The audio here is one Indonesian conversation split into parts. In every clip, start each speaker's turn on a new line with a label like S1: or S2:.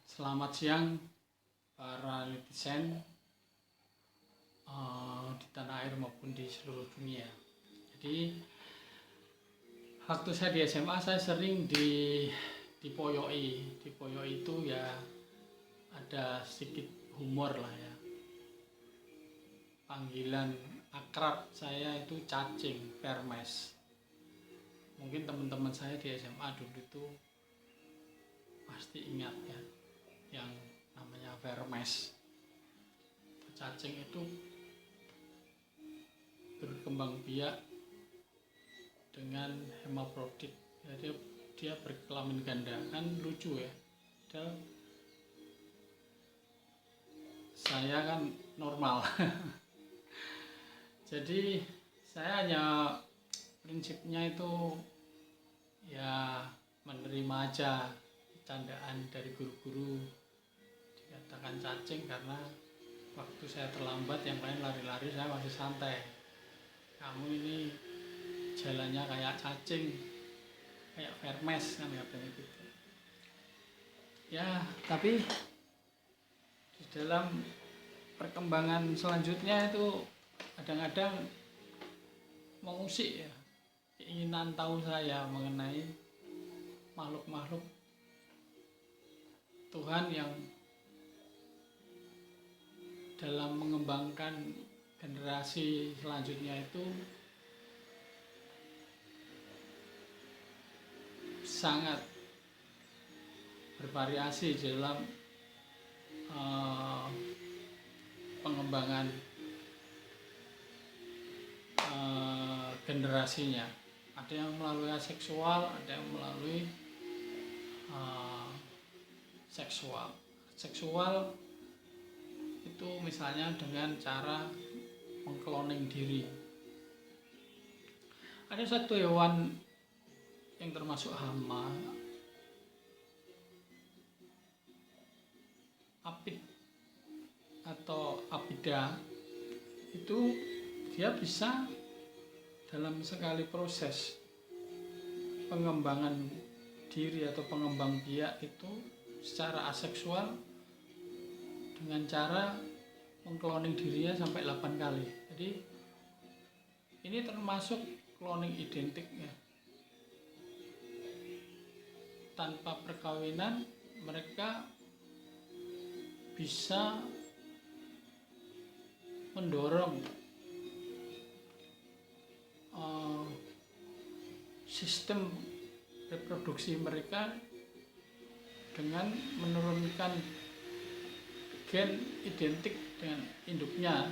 S1: Selamat siang para netizen di tanah air maupun di seluruh dunia. Jadi waktu saya di SMA saya sering dipoyoi. Dipoyoi itu ya ada sedikit humor lah ya. Panggilan akrab saya itu cacing, Permes. Mungkin teman-teman saya di SMA dulu itu pasti ingat ya, yang namanya Vermes. Cacing itu berkembang biak dengan hemafrodit. Jadi dia berkelamin ganda, kan lucu ya. Dan saya kan normal. Jadi saya hanya prinsipnya itu ya menerima aja candaan dari guru-guru, dikatakan cacing karena waktu saya terlambat yang lain lari-lari, saya masih santai. Kamu ini jalannya kayak cacing, kayak Vermes kan katanya gitu ya. Tapi di dalam perkembangan selanjutnya itu kadang-kadang mengusik ya keinginan tahu saya mengenai makhluk-makhluk Tuhan yang dalam mengembangkan generasi selanjutnya itu sangat bervariasi dalam pengembangan generasinya. Ada yang melalui aseksual, ada yang melalui seksual. Seksual itu misalnya dengan cara mengkloning diri. Ada satu hewan yang termasuk hama, apid atau apida, itu dia bisa dalam sekali proses pengembangan diri atau pengembang biak itu secara aseksual dengan cara mengkloning dirinya sampai 8 kali. Jadi ini termasuk cloning identik ya. Tanpa perkawinan mereka bisa mendorong sistem reproduksi mereka dengan menurunkan gen identik dengan induknya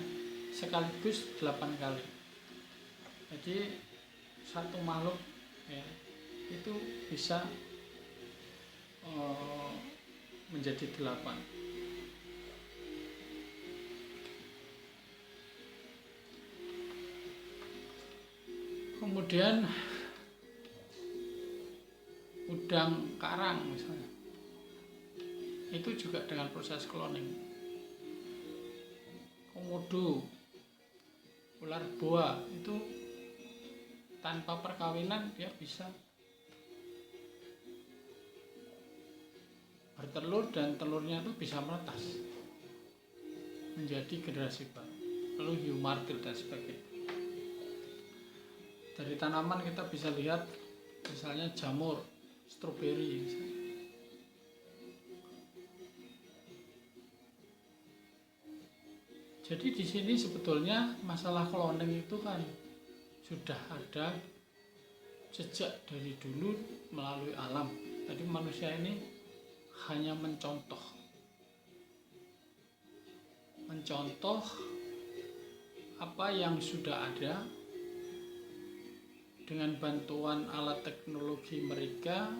S1: sekaligus 8 kali. Jadi satu makhluk ya, itu bisa menjadi 8. Kemudian udang karang misalnya, itu juga dengan proses cloning. Komodo, ular boa itu tanpa perkawinan dia bisa bertelur dan telurnya itu bisa menetas menjadi generasi baru. Lalu hiu martil dan sebagainya. Dari tanaman kita bisa lihat misalnya jamur, stroberi misalnya. Jadi di sini sebetulnya masalah cloning itu kan sudah ada sejak dari dulu melalui alam. Jadi manusia ini hanya mencontoh apa yang sudah ada dengan bantuan alat teknologi mereka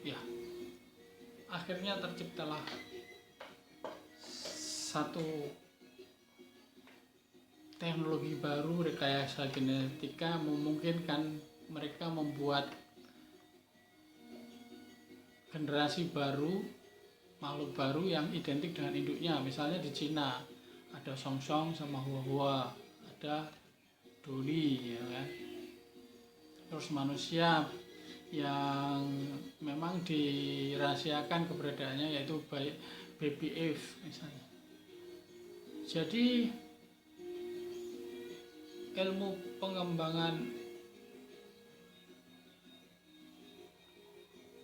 S1: ya. Akhirnya terciptalah satu teknologi baru, rekayasa genetika, memungkinkan mereka membuat generasi baru, makhluk baru yang identik dengan induknya. Misalnya di Cina ada Song-Song sama Hua-Hua, ada Dolly ya kan. Terus manusia yang memang dirahasiakan keberadaannya, yaitu baby Eve misalnya. Jadi ilmu pengembangan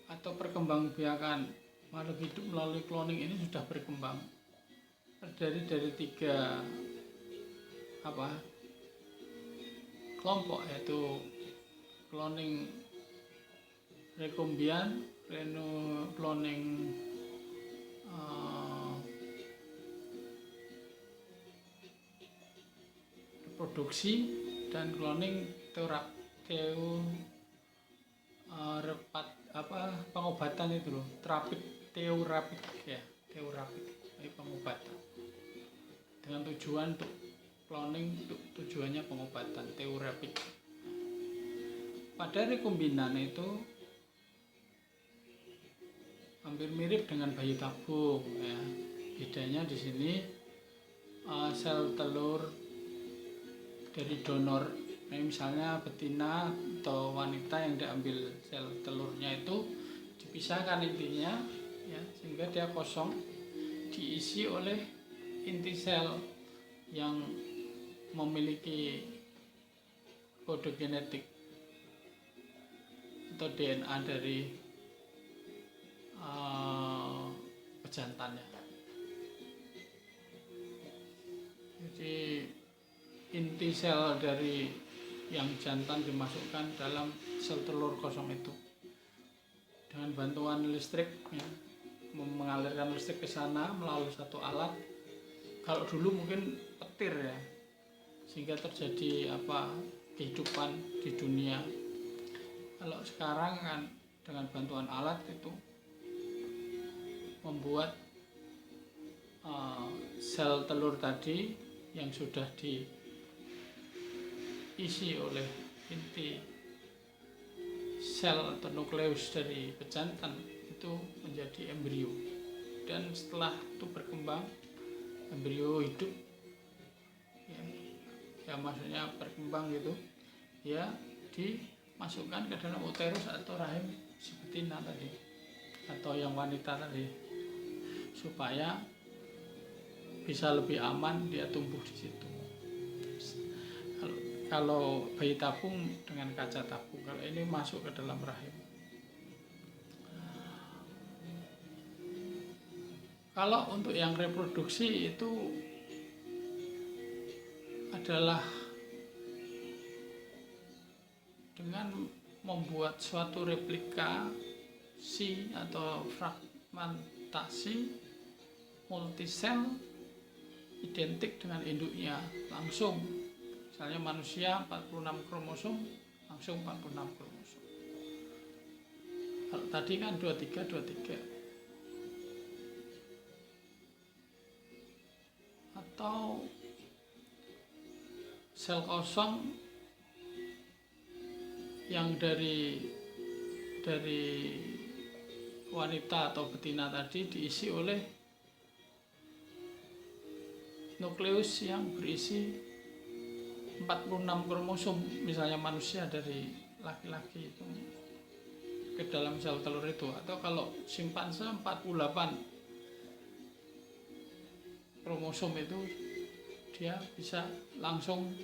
S1: atau perkembangbiakan makhluk hidup melalui cloning ini sudah berkembang, terdiri dari 3 kelompok, yaitu cloning rekombian, cloning reproduksi, dan cloning pengobatan itu loh, teorapik ya, pengobatan dengan tujuan untuk cloning, untuk tujuannya pengobatan, teorapik. Pada rekombinan itu hampir mirip dengan bayi tabung ya. Bedanya di sini sel telur dari donor, misalnya betina atau wanita yang diambil sel telurnya itu dipisahkan intinya ya, sehingga dia kosong, diisi oleh inti sel yang memiliki kode genetik atau DNA dari pejantannya. Jadi inti sel dari yang jantan dimasukkan dalam sel telur kosong itu dengan bantuan listrik ya, mengalirkan listrik ke sana melalui satu alat. Kalau dulu mungkin petir ya, sehingga terjadi kehidupan di dunia. Kalau sekarang kan dengan bantuan alat itu membuat sel telur tadi yang sudah diisi oleh inti sel atau nukleus dari pejantan itu menjadi embrio, dan setelah itu berkembang, embrio hidup ya maksudnya berkembang gitu ya, dimasukkan ke dalam uterus atau rahim si betina tadi atau yang wanita tadi, supaya bisa lebih aman dia tumbuh di situ. Kalau bayi tabung dengan kaca tabung, kalau ini masuk ke dalam rahim. Kalau untuk yang reproduksi itu adalah dengan membuat suatu replikasi atau fragmentasi multisel identik dengan induknya langsung. Misalnya manusia 46 kromosom, langsung 46 kromosom. Kalau tadi kan 23. Atau sel kosong yang dari wanita atau betina tadi diisi oleh nukleus yang berisi 46 kromosom, misalnya manusia dari laki-laki itu ke dalam sel telur itu. Atau kalau simpanse 48 kromosom itu dia bisa langsung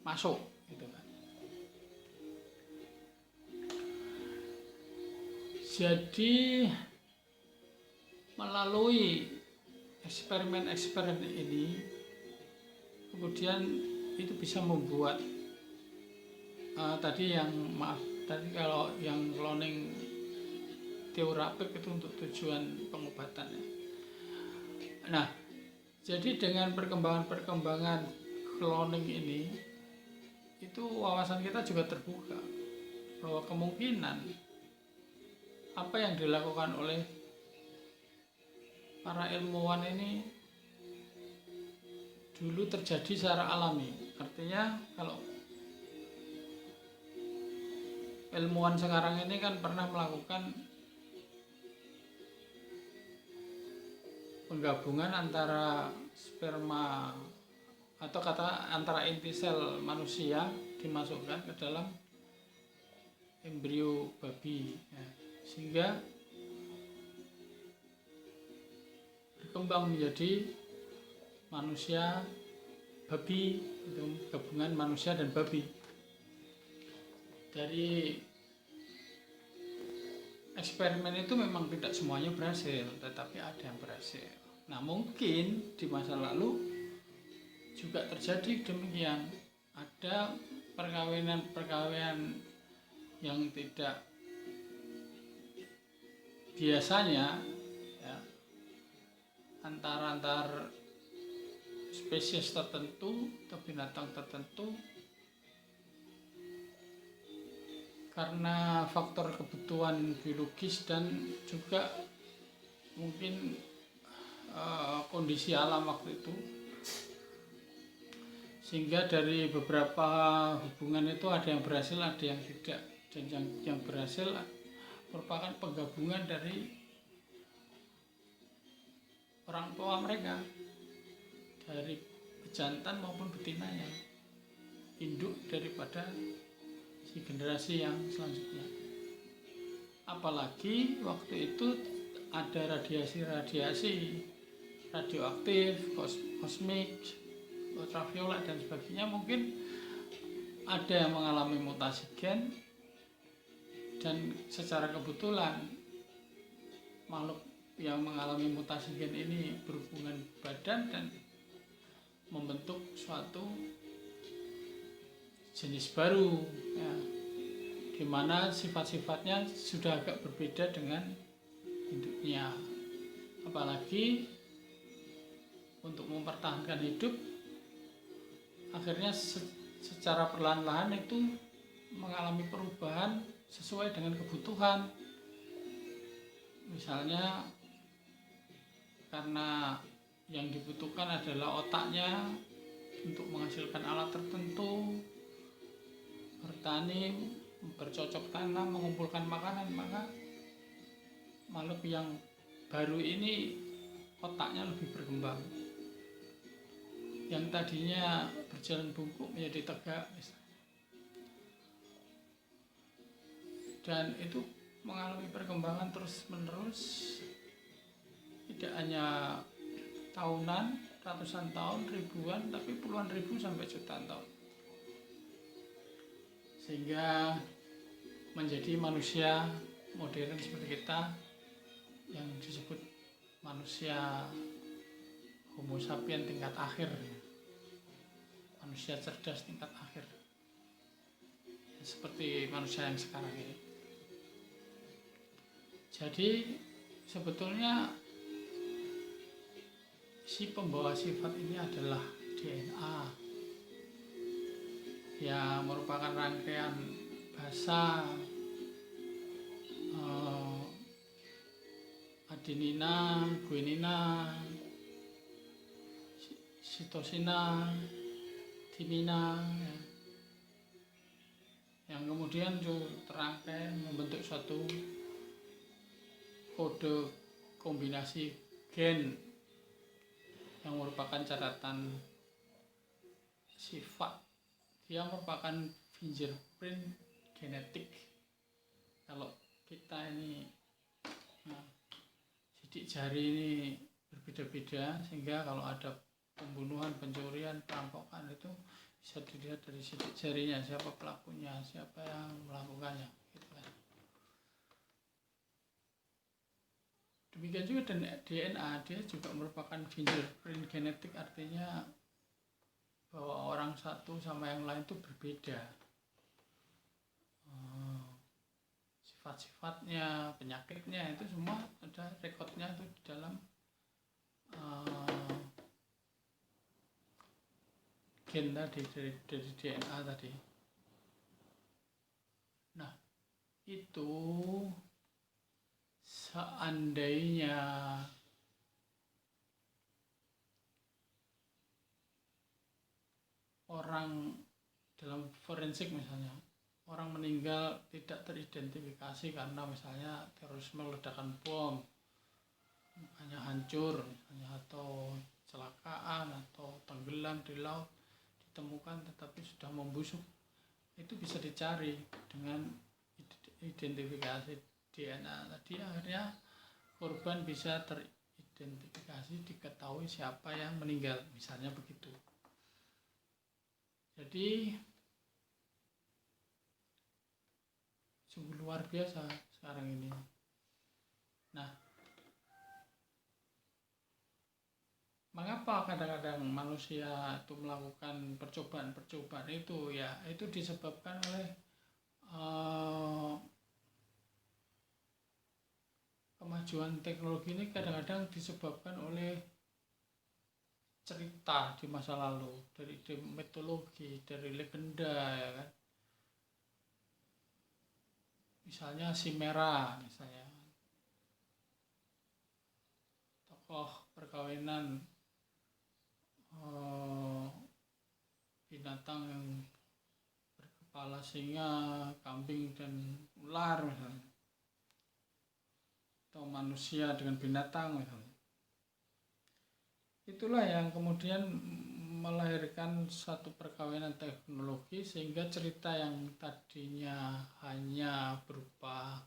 S1: masuk gitu kan. Jadi melalui eksperimen ini kemudian itu bisa membuat tadi kalau yang cloning teorapik itu untuk tujuan pengobatan ya. Nah, jadi dengan perkembangan cloning ini, itu wawasan kita juga terbuka bahwa kemungkinan apa yang dilakukan oleh para ilmuwan ini dulu terjadi secara alami. Artinya kalau ilmuwan sekarang ini kan pernah melakukan penggabungan antara sperma atau antara inti sel manusia dimasukkan ke dalam embrio babi ya. Sehingga berkembang menjadi manusia babi, itu gabungan manusia dan babi. Dari eksperimen itu memang tidak semuanya berhasil, tetapi ada yang berhasil. Nah, mungkin di masa lalu juga terjadi demikian. Ada perkawinan yang tidak biasanya ya, antar spesies tertentu atau binatang tertentu karena faktor kebutuhan biologis dan juga mungkin kondisi alam waktu itu, sehingga dari beberapa hubungan itu ada yang berhasil, ada yang tidak, dan yang berhasil merupakan penggabungan dari orang tua mereka, dari pejantan maupun betinanya, induk daripada si generasi yang selanjutnya. Apalagi waktu itu ada radiasi radioaktif, kosmik, ultraviolet dan sebagainya. Mungkin ada yang mengalami mutasi gen, dan secara kebetulan makhluk yang mengalami mutasi gen ini berhubungan badan dan membentuk suatu jenis baru ya, di mana sifat-sifatnya sudah agak berbeda dengan induknya. Apalagi untuk mempertahankan hidup, akhirnya secara perlahan-lahan itu mengalami perubahan sesuai dengan kebutuhan. Misalnya karena yang dibutuhkan adalah otaknya untuk menghasilkan alat tertentu, bertani, bercocok tanam, mengumpulkan makanan, maka makhluk yang baru ini otaknya lebih berkembang. Yang tadinya berjalan bungkuk menjadi tegak misalnya. Dan itu mengalami perkembangan terus-menerus, tidak hanya tahunan, ratusan tahun, ribuan, tapi puluhan ribu sampai jutaan tahun. Sehingga menjadi manusia modern seperti kita yang disebut manusia Homo sapiens tingkat akhir, manusia cerdas tingkat akhir, seperti manusia yang sekarang ini. Jadi sebetulnya si pembawa sifat ini adalah DNA yang merupakan rangkaian basa adenina, guanina, sitosina, timina ya, yang kemudian terangkai membentuk suatu kode kombinasi gen yang merupakan catatan sifat. Dia merupakan fingerprint genetik. Kalau kita ini sidik jari ini berbeda-beda, sehingga kalau ada pembunuhan, pencurian, perampokan itu bisa dilihat dari sidik jarinya, siapa pelakunya, siapa yang melakukannya gitu kan. Demikian juga dengan DNA, dia juga merupakan fingerprint genetik, artinya bahwa orang satu sama yang lain itu berbeda, sifat-sifatnya, penyakitnya, itu semua ada rekodnya itu di dalam gen tadi, dari DNA tadi. Nah, itu seandainya orang dalam forensik misalnya, orang meninggal tidak teridentifikasi karena misalnya terorisme, ledakan bom, hanya hancur misalnya, atau kecelakaan atau tenggelam di laut, ditemukan tetapi sudah membusuk, itu bisa dicari dengan identifikasi DNA tadi, akhirnya korban bisa teridentifikasi, diketahui siapa yang meninggal, misalnya begitu. Jadi sungguh luar biasa sekarang ini. Nah, mengapa kadang-kadang manusia itu melakukan percobaan-percobaan itu? Ya, itu disebabkan oleh kemajuan teknologi ini kadang-kadang disebabkan oleh cerita di masa lalu, dari mitologi, dari legenda, ya kan. Misalnya Chimera, misalnya tokoh perkawinan binatang yang berkepala singa, kambing dan ular misalnya, atau manusia dengan binatang misalnya. Itulah yang kemudian melahirkan satu perkawinan teknologi, sehingga cerita yang tadinya hanya berupa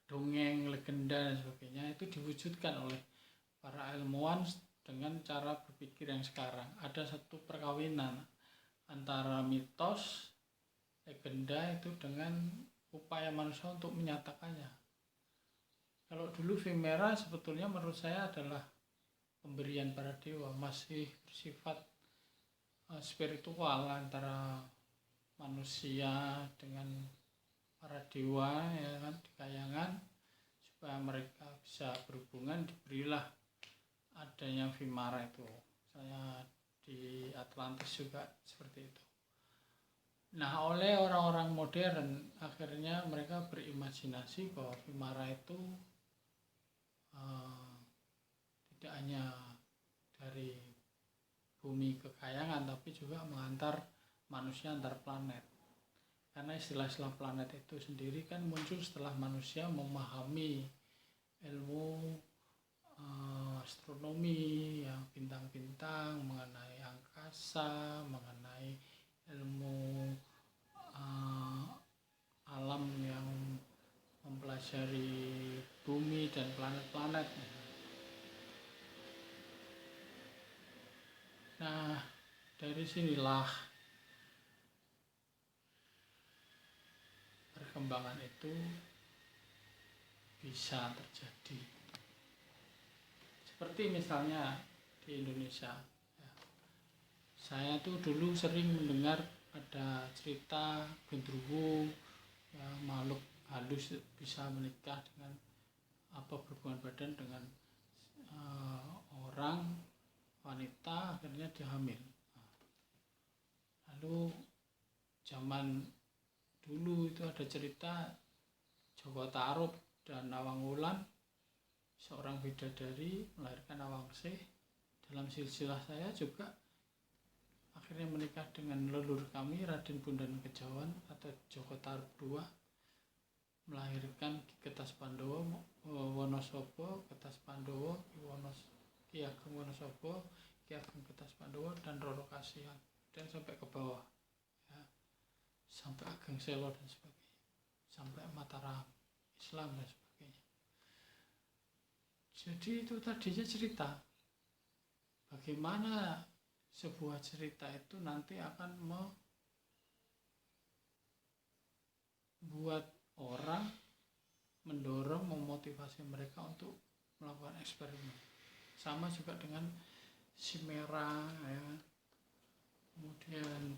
S1: dongeng, legenda dan sebagainya itu diwujudkan oleh para ilmuwan dengan cara berpikir yang sekarang. Ada satu perkawinan antara mitos, legenda itu dengan upaya manusia untuk menyatakannya. Kalau dulu Chimera sebetulnya menurut saya adalah pemberian para dewa, masih bersifat spiritual antara manusia dengan para dewa, ya kan, di kayangan, supaya mereka bisa berhubungan. Diberilah adanya Chimera itu. Misalnya di Atlantis juga seperti itu. Nah, oleh orang-orang modern akhirnya mereka berimajinasi bahwa Chimera itu tidak hanya dari bumi ke kayangan, tapi juga mengantar manusia antar planet. Karena istilah-istilah planet itu sendiri kan muncul setelah manusia memahami ilmu astronomi, ya, bintang-bintang, mengenai angkasa, mengenai ilmu alam yang mempelajari bumi dan planet-planet. Nah, dari sinilah perkembangan itu bisa terjadi. Seperti misalnya di Indonesia, ya, saya tuh dulu sering mendengar ada cerita genderuwo, ya, makhluk halus bisa menikah dengan berhubungan badan dengan orang wanita, akhirnya dia hamil. Lalu zaman dulu itu ada cerita Joko Tarub dan Nawang Wulan, seorang bidadari melahirkan Nawangsih. Dalam silsilah saya juga akhirnya menikah dengan leluhur kami, Raden Bondan Kejawan atau Joko Tarub II, melahirkan Ki Ketas Pandowo, Wonosobo, Ketas Pandowo, Ki Ageng Wonosobo, Ki Ageng Ketas Pandowo, dan Roro Kasihan, dan sampai ke bawah, ya, sampai Ageng Selo dan sebagainya, sampai Mataram Islam dan sebagainya. Jadi itu tadinya cerita. Bagaimana sebuah cerita itu nanti akan membuat orang, mendorong, memotivasi mereka untuk melakukan eksperimen. Sama juga dengan Chimera, ya. Kemudian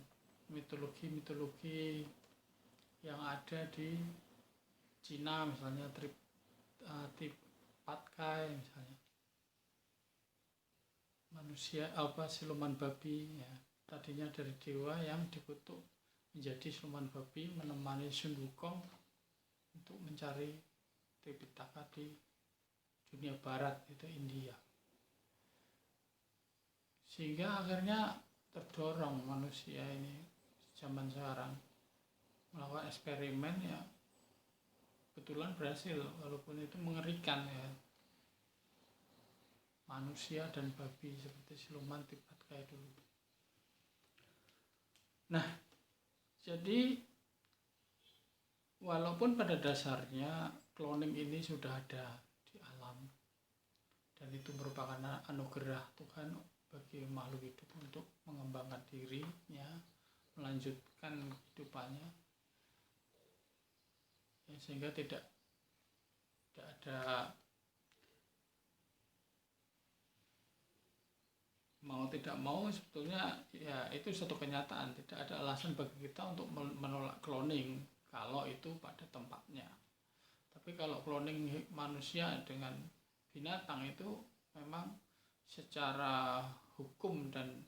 S1: mitologi-mitologi yang ada di Cina, misalnya Patkai, misalnya manusia siluman babi, ya, tadinya dari dewa yang dikutuk menjadi siluman babi, menemani Sun Wukong untuk mencari Tripitaka di dunia barat, itu India. Sehingga akhirnya terdorong manusia ini zaman sekarang melakukan eksperimen, ya, kebetulan berhasil, walaupun itu mengerikan, ya, manusia dan babi seperti siluman Tripitaka dulu. Nah, jadi walaupun pada dasarnya cloning ini sudah ada di alam dan itu merupakan anugerah Tuhan bagi makhluk hidup untuk mengembangkan dirinya, melanjutkan kehidupannya, ya, sehingga tidak ada, mau tidak mau sebetulnya ya itu satu kenyataan, tidak ada alasan bagi kita untuk menolak cloning kalau itu pada tempatnya. Tapi kalau cloning manusia dengan binatang itu memang secara hukum dan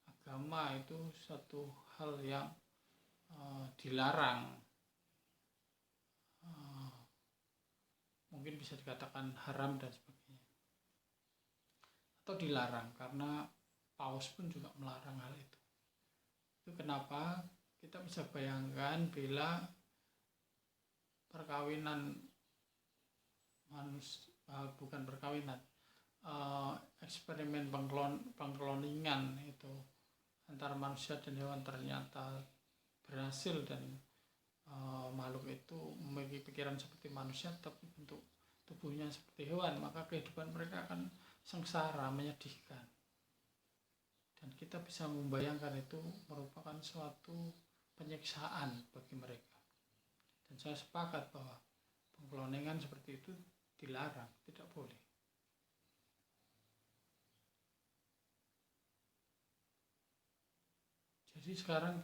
S1: agama itu satu hal yang dilarang, mungkin bisa dikatakan haram dan sebagainya, atau dilarang karena Paus pun juga melarang hal itu. Itu kenapa kita bisa bayangkan bila perkawinan bukan perkawinan, eksperimen pengkloningan itu antara manusia dan hewan ternyata berhasil dan makhluk itu memiliki pikiran seperti manusia tapi bentuk tubuhnya seperti hewan, maka kehidupan mereka akan sengsara, menyedihkan. Dan kita bisa membayangkan itu merupakan suatu penyiksaan bagi mereka. Dan saya sepakat bahwa pengkloningan seperti itu dilarang, tidak boleh. Jadi sekarang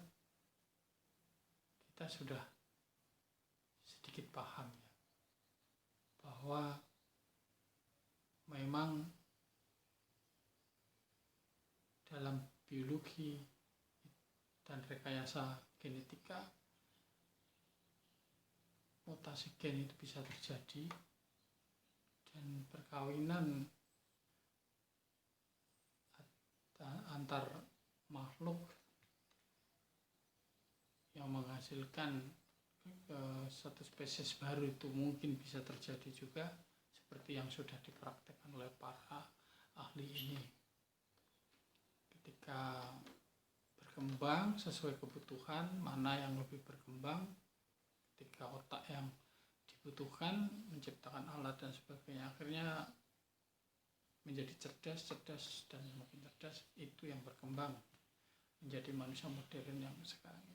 S1: kita sudah sedikit paham ya, bahwa memang dalam biologi dan rekayasa genetika mutasi gen itu bisa terjadi, dan perkawinan antar makhluk yang menghasilkan satu spesies baru itu mungkin bisa terjadi juga, seperti yang sudah dipraktekkan oleh para ahli ini. Ketika berkembang sesuai kebutuhan, mana yang lebih berkembang, ketika otak yang dibutuhkan menciptakan alat dan sebagainya, akhirnya menjadi cerdas dan semakin cerdas, itu yang berkembang menjadi manusia modern yang sekarang ini.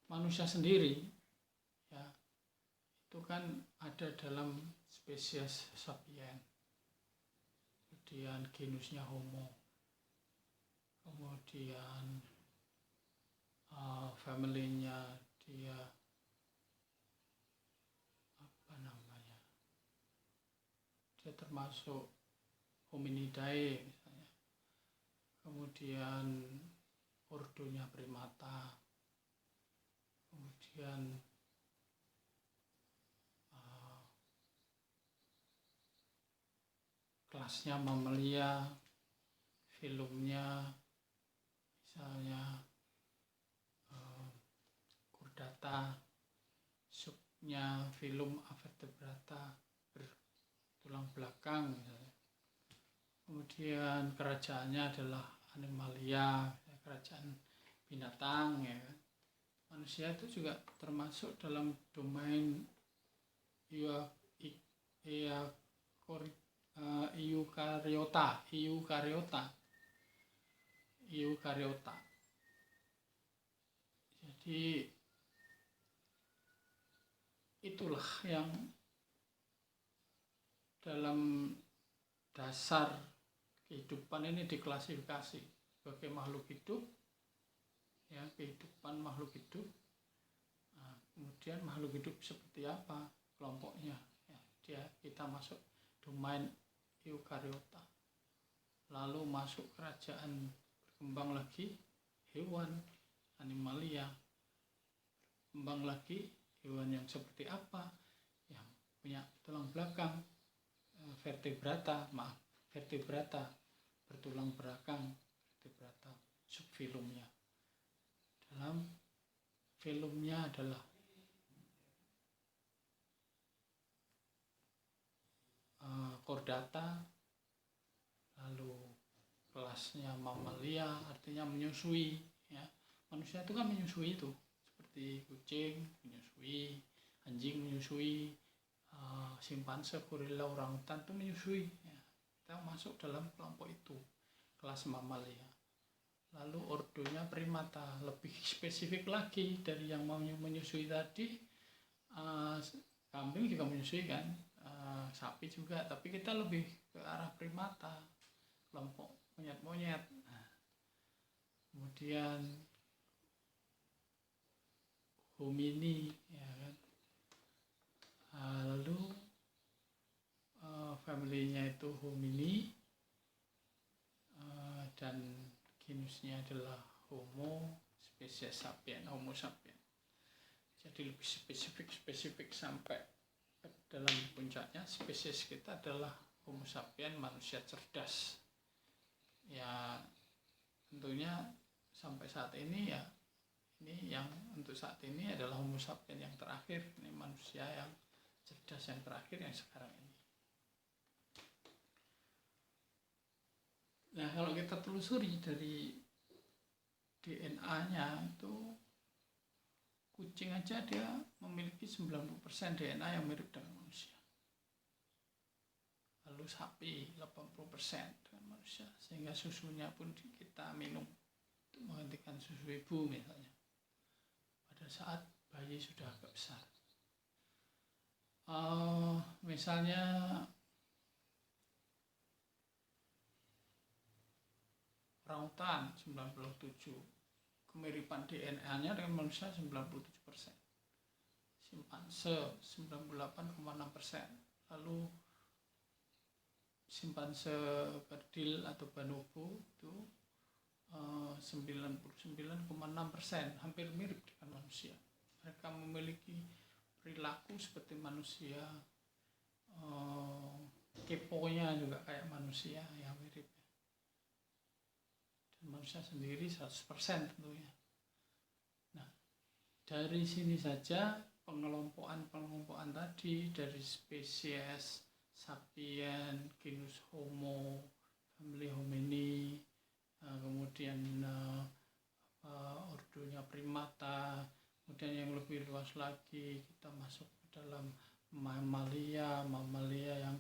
S1: Manusia sendiri ya itu kan ada dalam spesies sapien, kemudian genusnya Homo, kemudian family-nya dia dia termasuk Hominidae misalnya, kemudian ordonya primata, kemudian kelasnya Mammalia, filumnya misalnya Chordata, subnya filum Avertebrata bertulang belakang misalnya. Kemudian kerajaannya adalah Animalia, kerajaan binatang ya. Manusia itu juga termasuk dalam domain eukariota. Jadi itulah yang dalam dasar kehidupan ini diklasifikasi sebagai makhluk hidup ya, kehidupan makhluk hidup. Nah, kemudian makhluk hidup seperti apa kelompoknya ya, kita masuk domain eukariota, lalu masuk kerajaan berkembang lagi hewan Animalia, berkembang lagi hewan yang seperti apa, yang punya tulang belakang, vertebrata bertulang belakang, vertebrata subfilumnya. Dalam filumnya adalah Chordata, lalu kelasnya mamalia, artinya menyusui ya. Manusia itu kan menyusui itu, seperti kucing menyusui, anjing menyusui, simpanse, gorila, orangutan itu menyusui ya. Kita masuk dalam kelompok itu, kelas mamalia. Lalu ordonya primata, lebih spesifik lagi dari yang mau menyusui tadi. Kambing juga menyusui kan, sapi juga, tapi kita lebih ke arah primata, kelompok monyet-monyet. Kemudian homini ya kan. Lalu family-nya itu homini, dan genusnya adalah Homo, spesies sapien, Homo sapien. Jadi lebih spesifik sampai ke dalam puncaknya, spesies kita adalah Homo sapien, manusia cerdas. Ya tentunya sampai saat ini ya, ini yang untuk saat ini adalah Homo sapien yang terakhir, ini manusia yang cerdas yang terakhir yang sekarang ini. Nah, kalau kita telusuri dari DNA-nya itu, kucing aja dia memiliki 90% DNA yang mirip dengan manusia. Lalu sapi 80% dengan manusia, sehingga susunya pun kita minum untuk menggantikan susu ibu misalnya pada saat bayi sudah agak besar. Misalnya orangutan 97, kemiripan DNA-nya dengan manusia 97%. Simpanse 98,6%. Lalu simpanse kerdil atau bonobo itu 99,6%, hampir mirip dengan manusia. Mereka memiliki perilaku seperti manusia, keponya juga kayak manusia, ya mirip. Dan manusia sendiri 100% tentunya. Nah, dari sini saja pengelompokan tadi, dari spesies sapien, genus Homo, family Homini, kemudian ordonya primata, kemudian yang lebih luas lagi kita masuk ke dalam mamalia yang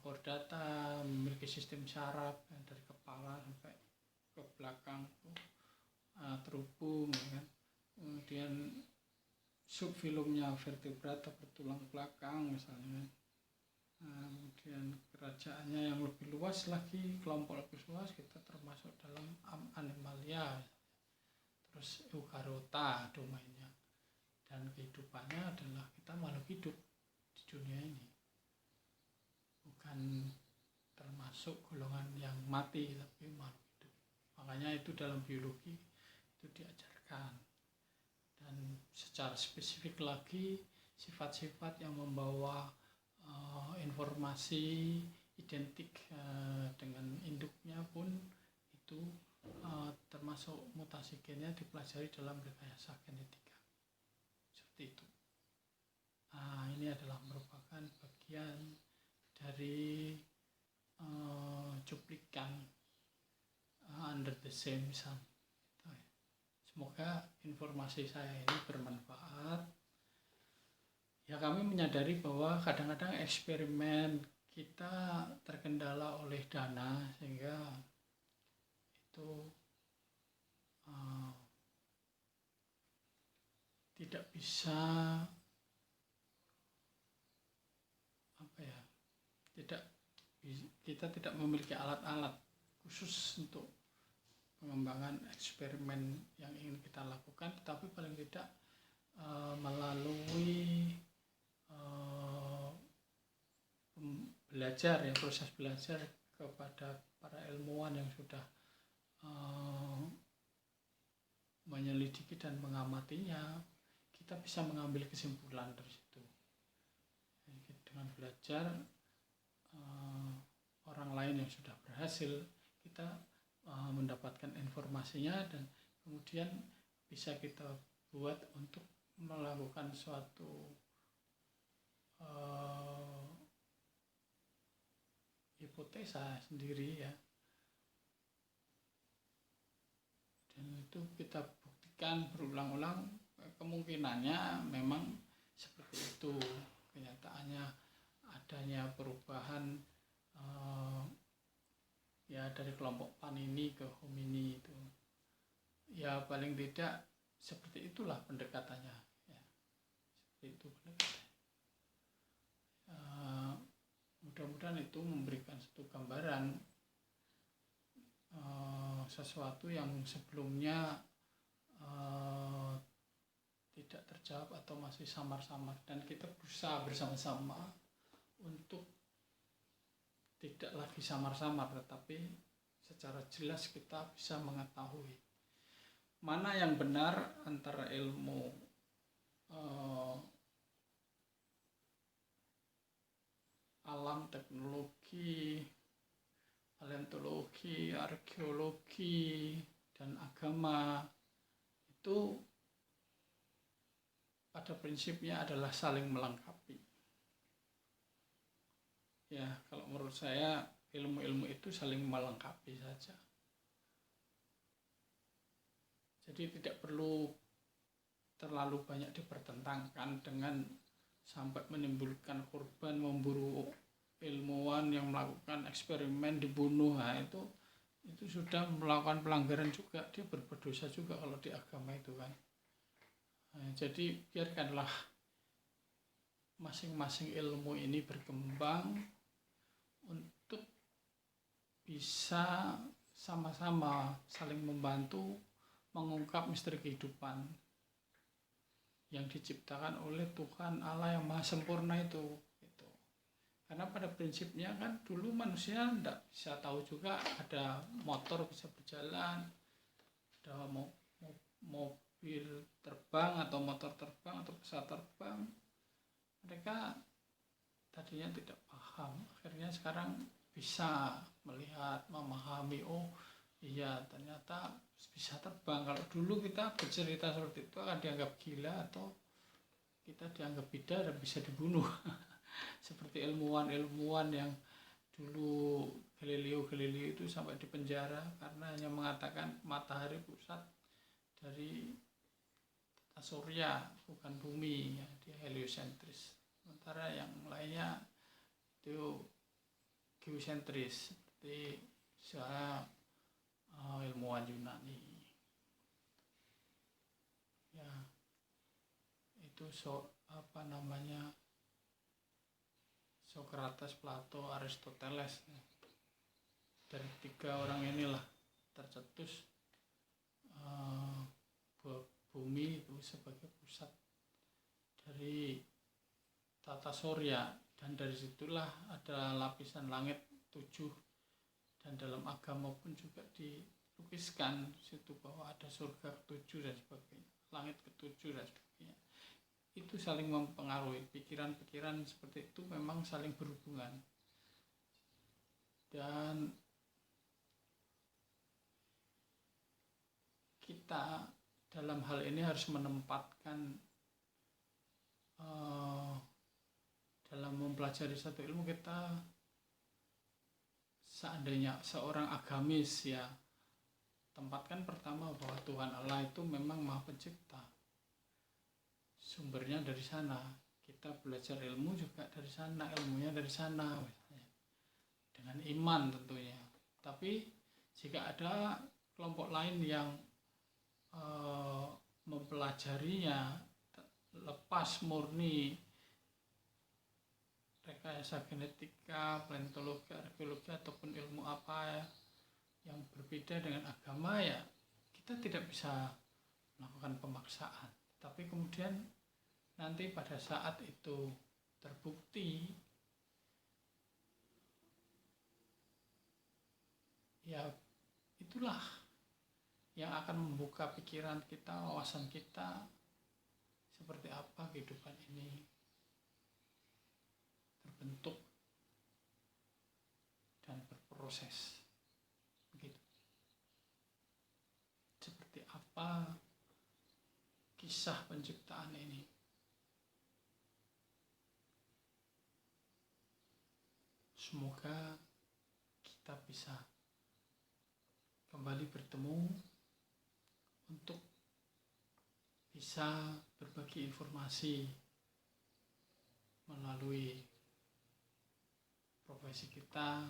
S1: chordata, memiliki sistem saraf yang dari kepala sampai ke belakang terhubung ya kan. Kemudian subfilumnya vertebrata bertulang belakang misalnya. Kemudian kerajaannya yang lebih luas lagi, kelompok lebih luas, kita termasuk dalam animalia, terus eukarota domainnya, dan kehidupannya adalah kita makhluk hidup di dunia ini, bukan termasuk golongan yang mati tapi makhluk hidup. Makanya itu dalam biologi itu diajarkan, dan secara spesifik lagi sifat-sifat yang membawa informasi identik dengan induknya pun itu termasuk mutasi gennya dipelajari dalam rekayasa genetika. Seperti itu. Ini adalah merupakan bagian dari cuplikan Under the Same Sun. Semoga informasi saya ini bermanfaat. Ya, kami menyadari bahwa kadang-kadang eksperimen kita terkendala oleh dana, sehingga itu tidak bisa kita tidak memiliki alat-alat khusus untuk pengembangan eksperimen yang ingin kita lakukan, tetapi paling tidak melalui belajar ya, proses belajar kepada para ilmuwan yang sudah menyelidiki dan mengamatinya, kita bisa mengambil kesimpulan dari situ. Dengan belajar orang lain yang sudah berhasil, kita mendapatkan informasinya dan kemudian bisa kita buat untuk melakukan suatu hipotesa sendiri ya, dan itu kita buktikan berulang-ulang, kemungkinannya memang seperti itu. Kenyataannya adanya perubahan ya dari kelompok Panini ke Homini itu, ya paling tidak seperti itulah pendekatannya ya. Seperti itu pendekatannya. Mudah-mudahan itu memberikan satu gambaran sesuatu yang sebelumnya tidak terjawab atau masih samar-samar, dan kita berusaha bersama-sama untuk tidak lagi samar-samar, tetapi secara jelas kita bisa mengetahui mana yang benar antara ilmu alam, teknologi, paleontologi, arkeologi, dan agama. Itu pada prinsipnya adalah saling melengkapi. Ya, kalau menurut saya ilmu-ilmu itu saling melengkapi saja. Jadi tidak perlu terlalu banyak dipertentangkan dengan sampai menimbulkan korban, memburu ilmuwan yang melakukan eksperimen dibunuh. Nah, itu sudah melakukan pelanggaran juga, dia berbuat dosa juga kalau di agama itu kan. Nah, jadi biarkanlah masing-masing ilmu ini berkembang untuk bisa sama-sama saling membantu mengungkap misteri kehidupan yang diciptakan oleh Tuhan Allah yang Maha Sempurna itu. Karena pada prinsipnya kan dulu manusia tidak bisa tahu juga ada motor bisa berjalan, ada mobil terbang atau motor terbang atau pesawat terbang. Mereka tadinya tidak paham, akhirnya sekarang bisa melihat, memahami, oh iya ternyata bisa terbang. Kalau dulu kita bercerita seperti itu akan dianggap gila atau kita dianggap beda dan bisa dibunuh. Seperti ilmuwan yang dulu Galileo itu sampai dipenjara karena hanya mengatakan matahari pusat dari tata surya bukan bumi, ya, dia heliosentris. Sementara yang lainnya itu geosentris seperti ilmuwan Yunani. Ya, itu Socrates, Plato, Aristoteles. Dari tiga orang inilah tercetus bumi itu sebagai pusat dari tata surya, dan dari situlah ada lapisan langit 7, dan dalam agama pun juga dilukiskan situ bahwa ada surga ke-7 dan sebagainya, langit ke-7 dan sebagainya. Itu saling mempengaruhi, pikiran-pikiran seperti itu memang saling berhubungan, dan kita dalam hal ini harus menempatkan dalam mempelajari satu ilmu, kita seandainya seorang agamis ya tempatkan pertama bahwa Tuhan Allah itu memang Maha Pencipta, sumbernya dari sana, kita belajar ilmu juga dari sana, ilmunya dari sana misalnya. Dengan iman tentunya. Tapi jika ada kelompok lain yang mempelajarinya lepas murni rekayasa genetika, paleontologi, arkeologi ataupun ilmu apa yang berbeda dengan agama, ya kita tidak bisa melakukan pemaksaan. Tapi kemudian nanti pada saat itu terbukti, ya itulah yang akan membuka pikiran kita, wawasan kita, seperti apa kehidupan ini terbentuk dan berproses. Begitu. Seperti apa kisah penciptaan ini. Semoga kita bisa kembali bertemu untuk bisa berbagi informasi melalui profesi kita,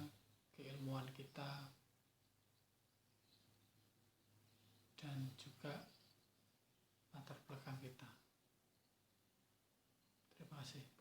S1: keilmuan kita, dan juga latar belakang kita. Terima kasih.